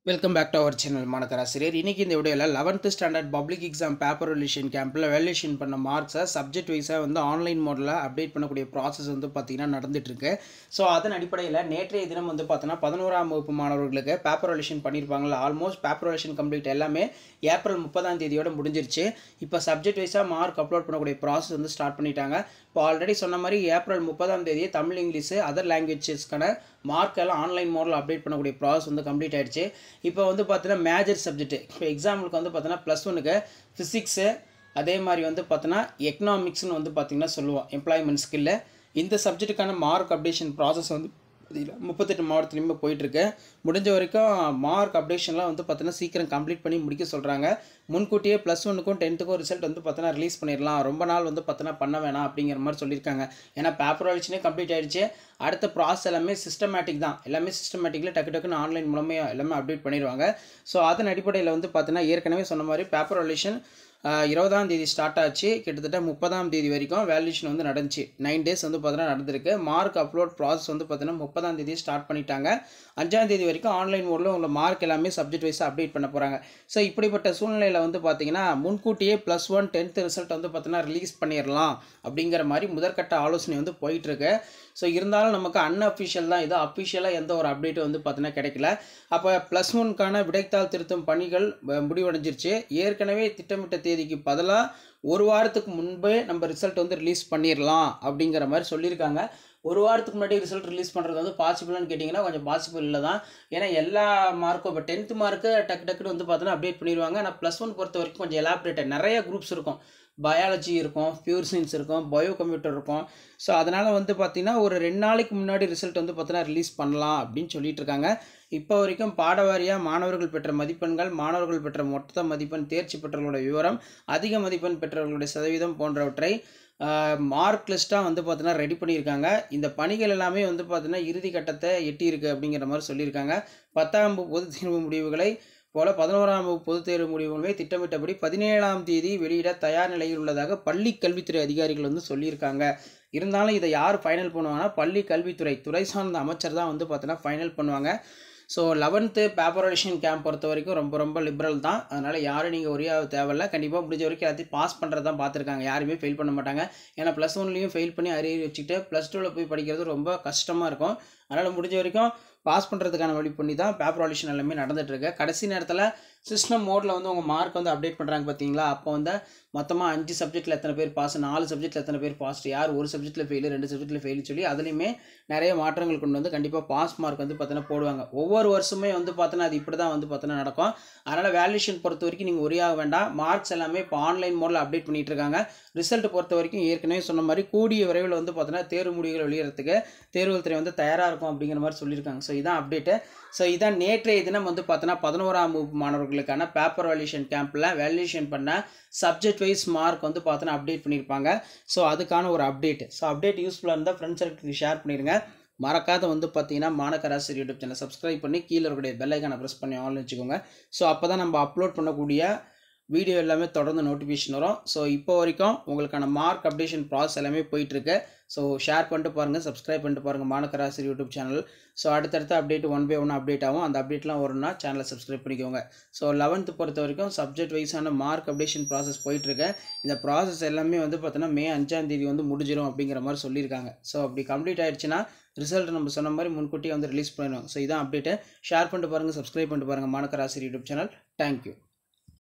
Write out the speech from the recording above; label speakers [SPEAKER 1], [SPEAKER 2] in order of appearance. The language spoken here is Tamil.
[SPEAKER 1] Welcome back to our channel மாணக்கராசிரியர். இன்றைக்கி இந்த வீடியோவில் 11th standard public exam paper valuation கேம்பில் வேல்யூஷன் பண்ண மார்க்ஸை சப்ஜெக்ட் வைஸாக வந்து ஆன்லைன் மோடில் அப்டேட் பண்ணக்கூடிய ப்ராசஸ் வந்து பார்த்திங்கன்னா நடந்துகிட்ருக்கு. ஸோ அதன் அடிப்படையில் நேற்றைய தினம் வந்து பார்த்தோன்னா 11ஆம் வகுப்பு மாணவர்களுக்கு பேப்பர் ரிலேஷன் பண்ணியிருப்பாங்களா, ஆல்மோஸ்ட் பேப்பர் ரிலேஷன் கம்ப்ளீட் எல்லாமே ஏப்ரல் 30ஆம் தேதியோடு முடிஞ்சிருச்சு. இப்போ சப்ஜெக்ட் வைஸாக மார்க் அப்லோட் பண்ணக்கூடிய ப்ராசஸ் வந்து ஸ்டார்ட் பண்ணிட்டாங்க. இப்போ ஆல்ரெடி சொன்ன மாதிரி ஏப்ரல் 30ஆம் தேதி தமிழ், இங்கிலீஷு, அதர் லாங்குவேஜஸ்க்கான மார்க் எல்லாம் ஆன்லைன் மோடில் அப்டேட் பண்ணக்கூடிய ப்ராசஸ் வந்து கம்ப்ளீட் ஆகிடுச்சு. இப்போ வந்து பார்த்தீங்கன்னா மேஜர் சப்ஜெக்ட் இப்போ எக்ஸாம்பிளுக்கு வந்து பார்த்தீங்கன்னா +1க்கு ஃபிசிக்ஸு, அதே மாதிரி வந்து பார்த்தீங்கன்னா எக்கனாமிக்ஸ்னு வந்து பார்த்திங்கன்னா சொல்லுவோம், எம்ப்ளாய்மெண்ட் ஸ்கில்லு. இந்த சப்ஜெக்ட்டுக்கான மார்க் அப்டேஷன் ப்ராசஸ் வந்து 38 மாவட்டத்துலேயுமே போயிட்டுருக்கு. முடிஞ்ச வரைக்கும் மார்க் அப்டேஷன்லாம் வந்து பார்த்தீங்கன்னா சீக்கிரம் கம்ப்ளீட் பண்ணி முடிக்க சொல்கிறாங்க. முன்கூட்டியே +1க்கும் 10த்துக்கும் ரிசல்ட் வந்து பார்த்தீங்கன்னா ரிலீஸ் பண்ணிடலாம், ரொம்ப நாள் வந்து பார்த்தீங்கன்னா பண்ண வேணாம் அப்படிங்கிற மாதிரி சொல்லியிருக்காங்க. ஏன்னா பேப்பர் வேல்யூஷனே கம்ப்ளீட் ஆகிடுச்சு. அடுத்த ப்ராசஸ் எல்லாமே சிஸ்டமேட்டிக் தான், எல்லாமே சிஸ்டமேட்டிக்கில் டக்கு டக்குன்னு ஆன்லைன் மூலமாக எல்லாமே அப்டேட் பண்ணிடுவாங்க. ஸோ அதன் அடிப்படையில் வந்து பார்த்தீங்கன்னா ஏற்கனவே சொன்ன மாதிரி பேப்பர் வேல்யூஷன் 20ஆம் தேதி ஸ்டார்ட் ஆச்சு. கிட்டத்தட்ட 30ஆம் தேதி வரைக்கும் வேல்யூஷன் வந்து நடந்துச்சு. 9 டேஸ் வந்து பார்த்தீங்கன்னா நடந்திருக்கு. மார்க் அப்லோட் ப்ராசஸ் வந்து பார்த்தீங்கன்னா 30ஆம் தேதி ஸ்டார்ட் பண்ணிட்டாங்க. 5ஆம் தேதி வரைக்கும் ஆன்லைன் மோடில் உங்களை மார்க் எல்லாமே சப்ஜெக்ட் வைஸாக அப்டேட் பண்ண போகிறாங்க. ஸோ இப்படிப்பட்ட சூழ்நிலையில் வந்து பார்த்தீங்கன்னா முன்கூட்டியே +1 10th ரிசல்ட் வந்து பார்த்தீங்கன்னா ரிலீஸ் பண்ணிடலாம் அப்படிங்கிற மாதிரி முதற்கட்ட ஆலோசனை வந்து போயிட்டுருக்கு. ஸோ இருந்தாலும் நமக்கு அன்அஃபிஷியல் தான், இது அஃபிஷியலாக எந்த ஒரு அப்டேட்டும் வந்து பார்த்தீங்கன்னா கிடைக்கல. அப்போ +1க்கான விடைத்தாள் திருத்தும் பணிகள் முடிவடைஞ்சிருச்சு. ஏற்கனவே திட்டமிட்ட தேதிக்கு பதிலாக ஒரு வாரத்துக்கு முன்பே நம்ம ரிசல்ட் வந்து ரிலீஸ் பண்ணிடலாம் அப்படிங்கிற மாதிரி சொல்லியிருக்காங்க. ஒரு வாரத்துக்கு முன்னாடி ரிசல்ட் ரிலீஸ் பண்ணுறது வந்து பாசிபிளான்னு கேட்டிங்கன்னா கொஞ்சம் பாசிபிள் இல்லை தான். ஏன்னா எல்லா மார்க்கும் இப்போ 10th மார்க்கு டக்குன்னு வந்து பார்த்தீங்கன்னா அப்டேட் பண்ணிடுவாங்க. ஆனால் +1 பொறுத்த வரைக்கும் கொஞ்சம் எலாபரேட்டட் நிறைய குரூப்ஸ் இருக்கும். பயாலஜி இருக்கும், பியூர் சயின்ஸ் இருக்கும், பயோ கம்ப்யூட்டர் இருக்கும். ஸோ அதனால் வந்து பார்த்திங்கன்னா ஒரு 2 நாளைக்கு முன்னாடி ரிசல்ட் வந்து பார்த்தீங்கன்னா ரிலீஸ் பண்ணலாம் அப்படின்னு சொல்லிட்டு இருக்காங்க. இப்போ வரைக்கும் பாடவாரியாக மாணவர்கள் பெற்ற மதிப்பெண்கள், மாணவர்கள் பெற்ற மொத்த மதிப்பெண், தேர்ச்சி பெற்றவர்களுடைய விவரம், அதிக மதிப்பெண் பெற்றவர்களுடைய சதவீதம் போன்றவற்றை மார்க் லிஸ்ட்டாக வந்து பார்த்தீங்கன்னா ரெடி பண்ணியிருக்காங்க. இந்த பணிகள் எல்லாமே வந்து பார்த்தீங்கன்னா இறுதி கட்டத்தை எட்டியிருக்கு அப்படிங்கிற மாதிரி சொல்லியிருக்காங்க. 10ஆம் பொதுத் தேர்வு முடிவுகளை போல 11ஆம் வகுப்பு பொதுத் தேர்வு முடிவுகளை திட்டமிட்டபடி 17ஆம் தேதி வெளியிட தயார் நிலையில் உள்ளதாக பள்ளி கல்வித்துறை அதிகாரிகள் வந்து சொல்லியிருக்காங்க. இருந்தாலும் இதை யார் ஃபைனல் பண்ணுவாங்கன்னா பள்ளி கல்வித்துறை துறை சார்ந்த அமைச்சர் தான் வந்து பார்த்தீங்கன்னா ஃபைனல் பண்ணுவாங்க. So 11th paper valuation camp பொறுத்த வரைக்கும் ரொம்ப லிபரல் தான். அதனால் யாரும் நீங்கள் ஒரே தேவையில்லை. கண்டிப்பாக முடிஞ்ச வரைக்கும் எல்லாத்தையும் பாஸ் பண்ணுறது தான் பார்த்துருக்காங்க. யாருமே ஃபெயில் பண்ண மாட்டாங்க. ஏன்னா +1லையும் ஃபெயில் பண்ணி அரியர் வச்சுக்கிட்டு +2வில் போய் படிக்கிறது ரொம்ப கஷ்டமாக இருக்கும். அதனால் முடிஞ்ச வரைக்கும் பாஸ் பண்ணுறதுக்கான வழி பண்ணி தான் பேப்பர் வேல்யூஷன் எல்லாமே நடந்துகிட்ருக்கு. கடைசி நேரத்தில் சிஸ்டம் மோடில் வந்து உங்கள் மார்க் வந்து அப்டேட் பண்ணுறாங்க பார்த்தீங்களா, அப்போ வந்து மொத்தமாக 5 சப்ஜெக்ட்டில் எத்தனை பேர் பாஸ், 4 சப்ஜெக்ட்டில் எத்தனை பேர் பாஸ், யார் ஒரு சப்ஜெக்ட்டில் ஃபெயிலு, 2 சப்ஜெக்ட்டில் ஃபெயிலு சொல்லி அதுலேயுமே நிறைய மாற்றங்கள் கொண்டு வந்து கண்டிப்பாக பாஸ் மார்க் வந்து பார்த்தீங்கன்னா போடுவாங்க. ஒவ்வொரு வருஷமே வந்து பார்த்தீங்கன்னா அது இப்படி தான் வந்து பார்த்தீங்கன்னா நடக்கும். அதனால் வேல்யூஷன் பொறுத்த வரைக்கும் நீங்கள் ஒரே ஆக வேண்டாம். மார்க்ஸ் எல்லாமே இப்போ ஆன்லைன் மோடில் அப்டேட் பண்ணிகிட்டு இருக்காங்க. ரிசல்ட் பொறுத்த வரைக்கும் ஏற்கனவே சொன்ன மாதிரி கூடிய விரைவில் வந்து பார்த்தீங்கன்னா தேர்வு முடிவுகள் வெளியிடறதுக்கு தேர்வுகள் துறை வந்து தயாராக இருக்கும் அப்படிங்கிற மாதிரி சொல்லியிருக்காங்க. ஸோ இதான் அப்டேட்டு. ஸோ இதான் நேற்றைய தினம் வந்து பார்த்தீங்கன்னா 11ஆம் வகுப்பு மாணவர்களுக்கான பேப்பர் வேல்யூஷன் கேம்பில் வேல்யூஷன் பண்ண சப்ஜெக்ட் வைஸ் மார்க் வந்து பார்த்தீங்கன்னா அப்டேட் பண்ணியிருப்பாங்க. ஸோ அதுக்கான ஒரு அப்டேட். ஸோ அப்டேட் யூஸ்ஃபுல்லாக இருந்தால் ஃப்ரெண்ட்ஸ் சர்க்கிளுக்கு ஷேர் பண்ணிடுங்க. மறக்காத வந்து பார்த்தீங்கன்னா மாணக்கராசிரியர் யூடியூப் சேனல் சப்ஸ்கிரைப் பண்ணி கீழே இருக்கக்கூடிய பெல் ஐக்கானை ப்ரெஸ் பண்ணி ஆன்லைன் வச்சுக்கோங்க. ஸோ அப்போ தான் நம்ம அப்லோட் பண்ணக்கூடிய வீடியோ எல்லாமே தொடர்ந்து நோட்டிஃபிகேஷன் வரும். ஸோ இப்போ வரைக்கும் உங்களுக்கான மார்க் அப்டேஷன் ப்ராசஸ் எல்லாமே போயிட்டுருக்கு. ஸோ ஷேர் பண்ணிட்டு பாருங்கள், சப்ஸ்கிரைப் பண்ணிட்டு பாருங்கள் மாணக்கராசிரியர் யூடியூப் சேனல். ஸோ அடுத்தடுத்த அப்டேட் 1 by 1 அப்டேட் ஆகும். அந்த அப்டேட்லாம் வரும்னா சேனலை சப்ஸ்கிரைப் பண்ணிக்கோங்க. ஸோ 11th பொறுத்த வரைக்கும் சப்ஜெக்ட் வைஸான மார்க் அப்டேஷன் ப்ராசஸ் போயிட்டுருக்கு. இந்த ப்ராசஸ் எல்லாமே வந்து பார்த்தீங்கன்னா மே 5ஆம் தேதி வந்து முடிஞ்சிடும் அப்படிங்கிற மாதிரி சொல்லியிருக்காங்க. ஸோ அப்படி கம்ப்ளீட் ஆகிடுச்சுன்னா ரிசல்ட் நம்ம சொன்ன மாதிரி முன்கூட்டியே வந்து ரிலீஸ் பண்ணிடுவோம். ஸோ இதான் அப்டேட்டு. ஷேர் பண்ணிட்டு பாருங்கள், சப்ஸ்கிரைப் பண்ணிட்டு பாருங்கள் மாணக்கராசிரியர் யூடியூப் சேனல். தேங்க்யூ.